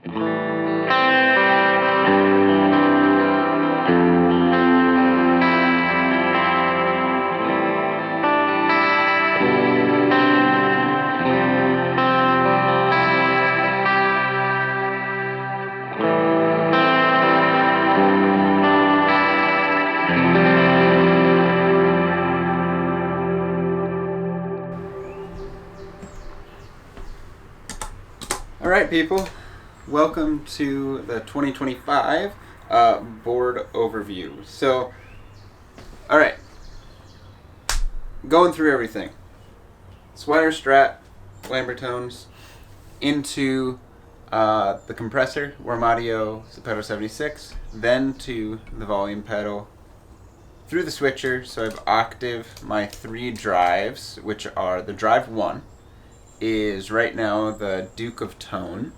Alright people, welcome to the 2025 board overview. So, alright, going through everything. Sweater, Strat, Lambertones, into the compressor, Warm Audio pedal 76, then to the volume pedal, through the switcher. So I have octave, my 3 drives, which are the drive 1. Is right now the Duke of Tone.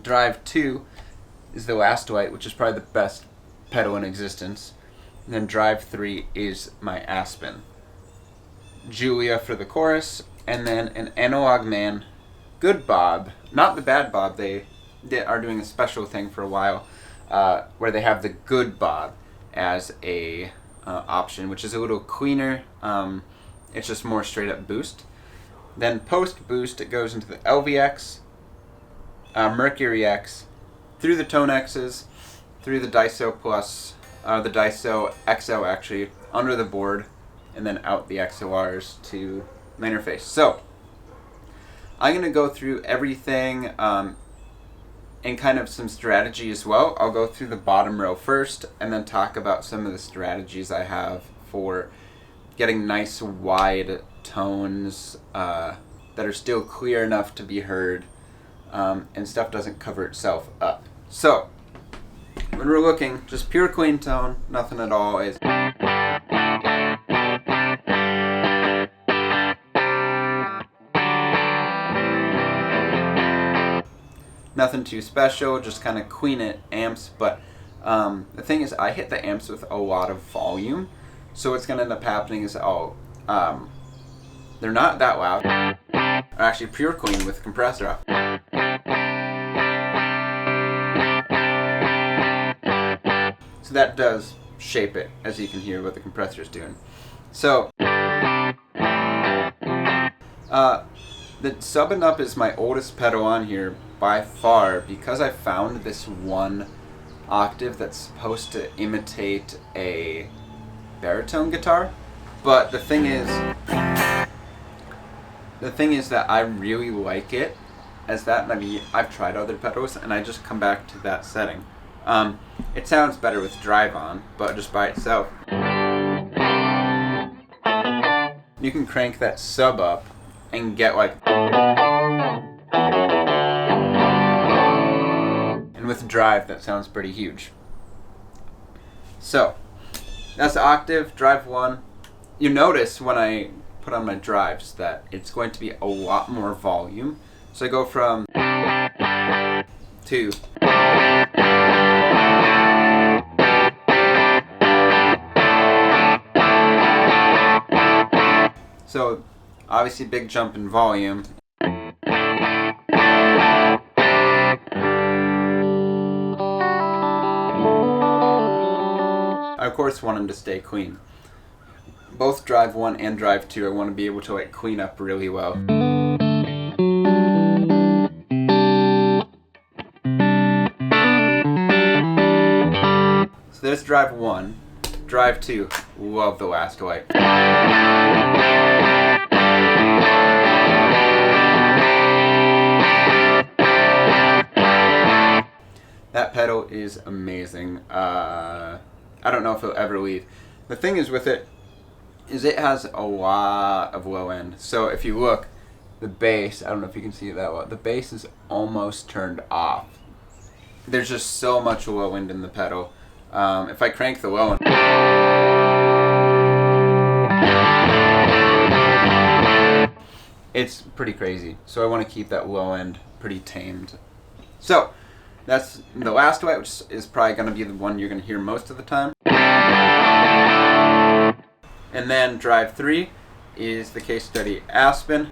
Drive 2 is the Lastlight, which is probably the best pedal in existence. And then drive 3 is my Aspen. Julia for the chorus, and then an Analogman Good Bob, not the Bad Bob. They are doing a special thing for a while where they have the Good Bob as a option, which is a little cleaner. It's just more straight up boost. Then post-boost, it goes into the LVX, Mercury X, through the Tonexes, through the DISO Plus, the DISO XL actually, under the board, and then out the XLRs to the interface. So, I'm going to go through everything and kind of some strategy as well. I'll go through the bottom row first, and then talk about some of the strategies I have for getting nice wide tones that are still clear enough to be heard, and stuff doesn't cover itself up. So when we're looking just pure clean tone, nothing at all, is nothing too special, just kind of clean it amps. But the thing is, I hit the amps with a lot of volume, so what's going to end up happening is they're not that loud. They're actually pure clean with compressor up. So that does shape it, as you can hear what the compressor is doing. So the sub and up is my oldest pedal on here by far, because I found this one octave that's supposed to imitate a baritone guitar. But the thing is that I really like it as that, and I've tried other pedals and I just come back to that setting. It sounds better with drive on, but just by itself. You can crank that sub up and get like, and with drive that sounds pretty huge. So that's the octave, drive 1. You notice when I put on my drives that it's going to be a lot more volume. So I go from 2. So obviously big jump in volume. I of course want them to stay clean. Both drive 1 and drive 2, I want to be able to like clean up really well. So there's drive 1. Drive 2, love the Lastlight. That pedal is amazing. I don't know if it'll ever leave. The thing is with it, is it has a lot of low end. So if you look, the bass, I don't know if you can see it that well, the bass is almost turned off. There's just so much low end in the pedal. If I crank the low end, it's pretty crazy. So I want to keep that low end pretty tamed. So that's the Lastlight, which is probably going to be the one you're going to hear most of the time. And then drive 3 is the case study Aspen.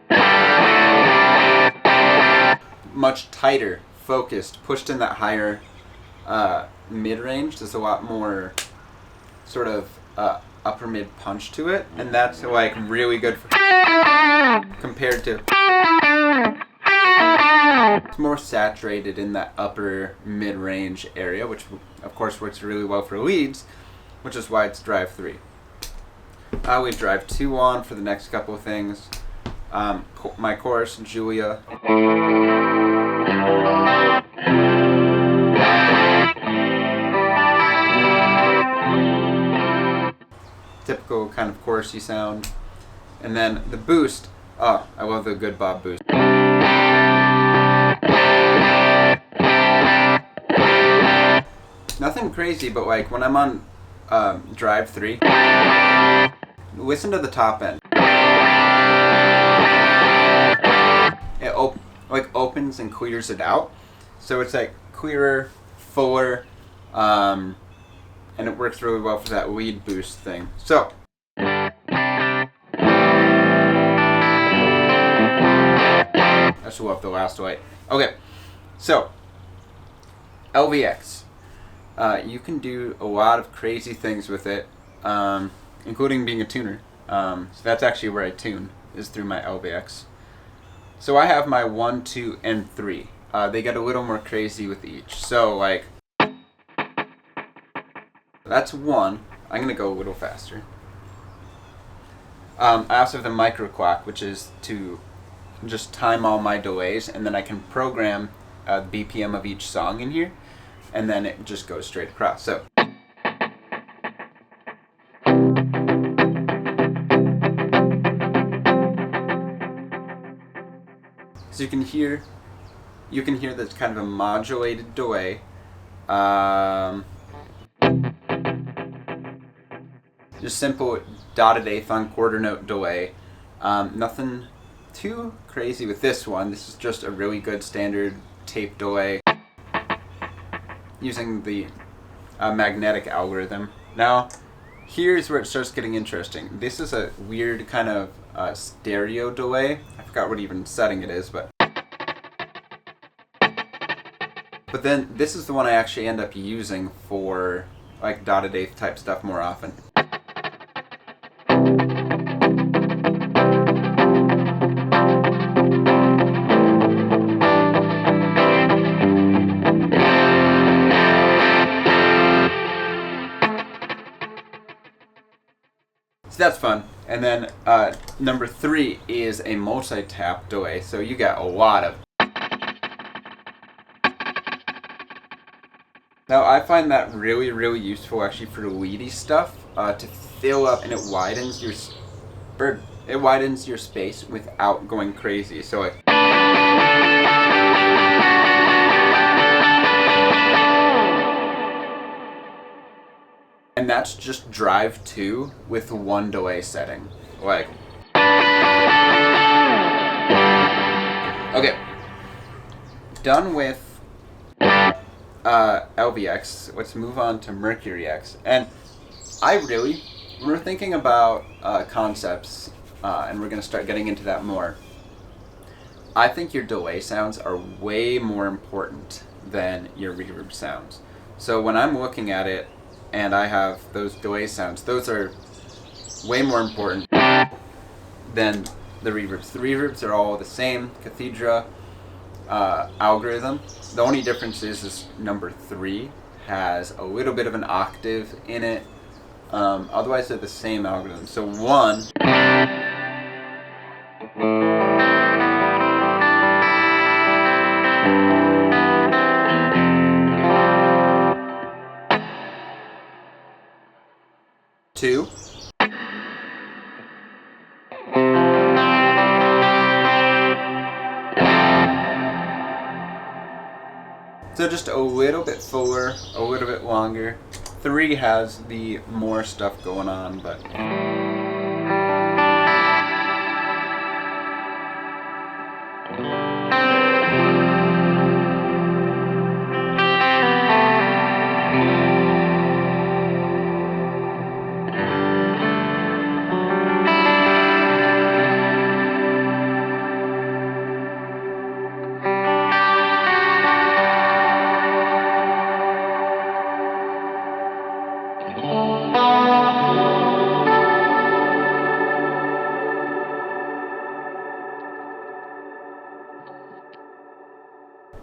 Much tighter, focused, pushed in that higher mid-range. There's a lot more sort of upper mid punch to it, and that's like really good for compared to it's more saturated in that upper mid-range area, which of course works really well for leads, which is why it's drive 3. We drive 2 on for the next couple of things. My chorus, Julia. Typical kind of chorusy sound. And then the boost, oh, I love the Good Bob boost. Nothing crazy, but like when I'm on drive 3, listen to the top end. It like opens and clears it out, so it's like clearer, fuller, and it works really well for that lead boost thing. So I should love the Lastlight. Okay, so LVX. You can do a lot of crazy things with it, including being a tuner. So that's actually where I tune, is through my LVX. So I have my 1, 2, and 3. They get a little more crazy with each. So like, that's 1. I'm going to go a little faster. I also have the micro clock, which is to just time all my delays, and then I can program the BPM of each song in here, and then it just goes straight across. So you can hear that's kind of a modulated delay. Just simple dotted eighth on quarter note delay. Nothing too crazy with this one. This is just a really good standard tape delay using the magnetic algorithm. Now, here's where it starts getting interesting. This is a weird kind of stereo delay. I forgot what even setting it is, but then this is the one I actually end up using for like dotted eighth type stuff more often. So that's fun. And then number 3 is a multi-tap delay, so you got a lot of. Now I find that really, really useful actually for leady stuff, to fill up, and it widens your space without going crazy. So like, and that's just drive 2 with 1 delay setting. Like, okay, done with LVX. Let's move on to Mercury X. And we're thinking about concepts, and we're going to start getting into that more. I think your delay sounds are way more important than your reverb sounds. So when I'm looking at it, and I have those delay sounds, those are way more important than the reverbs. The reverbs are all the same Cathedra algorithm. The only difference is number 3 has a little bit of an octave in it. Otherwise they're the same algorithm. So 1 2 so just a little bit fuller, a little bit longer. 3 has the more stuff going on, but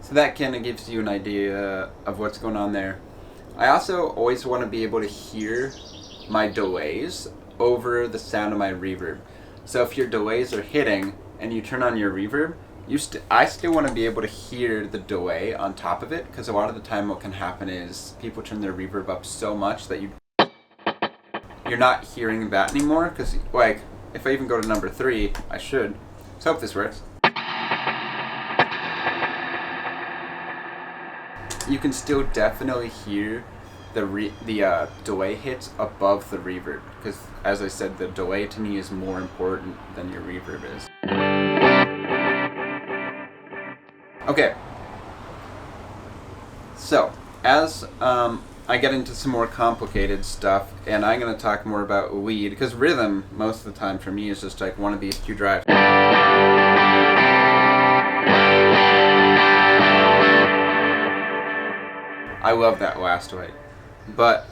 So that kind of gives you an idea of what's going on there. I also always want to be able to hear my delays over the sound of my reverb. So if your delays are hitting and you turn on your reverb, I still want to be able to hear the delay on top of it, because a lot of the time what can happen is people turn their reverb up so much that you're not hearing that anymore. Because like if I even go to number 3, I should. Let's hope this works. You can still definitely hear the delay hits above the reverb, because as I said, the delay to me is more important than your reverb is. Okay, so as I get into some more complicated stuff, and I'm going to talk more about lead, because rhythm most of the time for me is just like one of these 2 drives. I love that Lastlight. But,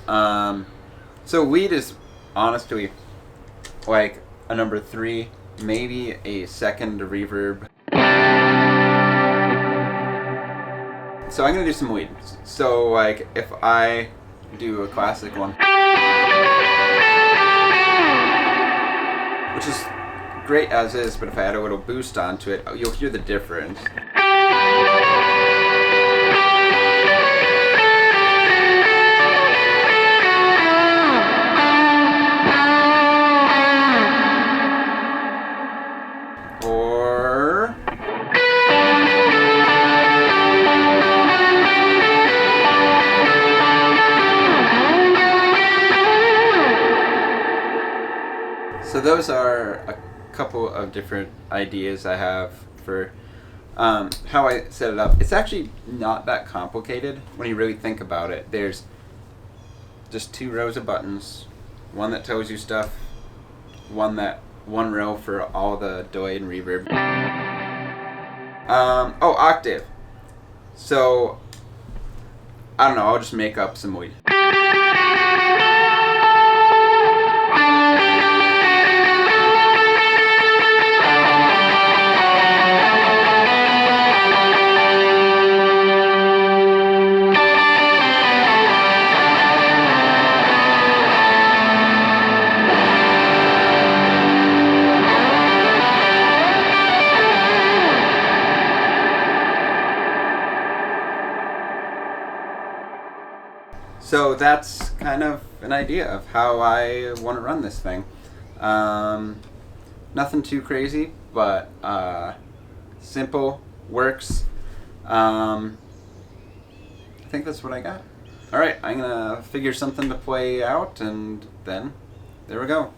so lead is honestly like a number 3, maybe a second reverb. So I'm going to do some lead. So like if I do a classic one, which is great as is, but if I add a little boost onto it, you'll hear the difference. So those are a couple of different ideas I have for how I set it up. It's actually not that complicated when you really think about it. There's just 2 rows of buttons, one that tells you stuff, one row for all the delay and reverb. Oh, octave. So I don't know, I'll just make up some lead. So that's kind of an idea of how I want to run this thing. Nothing too crazy, but simple, works. I think that's what I got. Alright, I'm going to figure something to play out, and then there we go.